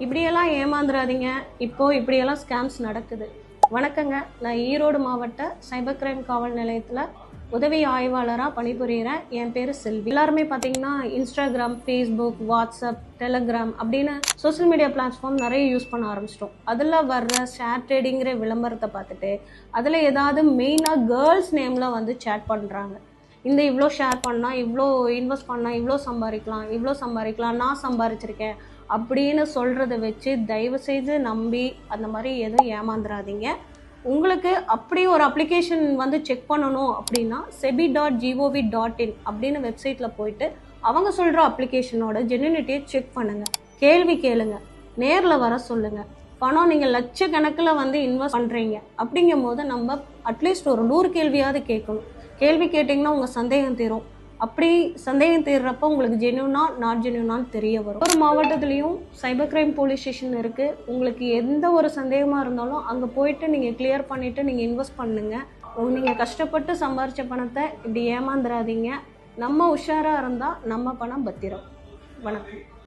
இப்படியெல்லாம் ஏமாந்துடாதீங்க. இப்படியெல்லாம் ஸ்கேம்ஸ் நடக்குது. வணக்கங்க, நான் ஈரோடு மாவட்ட சைபர் கிரைம் காவல் நிலையத்தில் உதவி ஆய்வாளராக பணிபுரிகிறேன். என் பேர் செல்வி. எல்லாருமே பார்த்தீங்கன்னா இன்ஸ்டாகிராம், ஃபேஸ்புக், வாட்ஸ்அப், டெலகிராம் அப்படின்னு சோசியல் மீடியா பிளாட்ஃபார்ம் நிறைய யூஸ் பண்ண ஆரம்பிச்சிட்டோம். அதில் வர்ற ஷேர் ட்ரேடிங்கிற விளம்பரத்தை பார்த்துட்டு அதில் ஏதாவது மெயினாக கேர்ள்ஸ் நேமில் வந்து சேட் பண்ணுறாங்க. இவ்வளோ ஷேர் பண்ணால், இவ்வளோ இன்வெஸ்ட் பண்ணால், இவ்வளோ சம்பாதிக்கலாம், நான் சம்பாதிச்சிருக்கேன் அப்படின்னு சொல்கிறத வச்சு தயவுசெய்து நம்பி அந்த மாதிரி எதுவும் ஏமாந்துடாதீங்க. உங்களுக்கு அப்படி ஒரு அப்ளிகேஷன் வந்து செக் பண்ணணும் அப்படின்னா sebi.gov.in அப்படின்னு வெப்சைட்டில் போயிட்டு அவங்க சொல்கிற அப்ளிகேஷனோட ஜென்யூனிட்டியை செக் பண்ணுங்கள். கேள்வி கேளுங்க, நேரில் வர சொல்லுங்கள். பணம் நீங்கள் லட்சக்கணக்கில் வந்து இன்வெஸ்ட் பண்ணுறீங்க அப்படிங்கும் போது நம்ம அட்லீஸ்ட் ஒரு 100 கேள்வியாவது கேட்கணும். கேள்வி கேட்டிங்கன்னா உங்கள் சந்தேகம் தீரும். அப்படி சந்தேகம் தீர்றப்போ உங்களுக்கு ஜென்யூனா நாட் ஜென்யூனான்னு தெரிய வரும். ஒரு மாவட்டத்துலேயும் சைபர் கிரைம் போலீஸ் ஸ்டேஷன் இருக்குது. உங்களுக்கு எந்த ஒரு சந்தேகமாக இருந்தாலும் அங்கே போயிட்டு நீங்கள் கிளியர் பண்ணிவிட்டு நீங்கள் இன்வெஸ்ட் பண்ணுங்கள். நீங்கள் கஷ்டப்பட்டு சம்பாரித்த பணத்தை இப்படி ஏமாந்துடாதீங்க. நம்ம உஷாராக இருந்தால் நம்ம பணம் பத்திரம். வணக்கம்.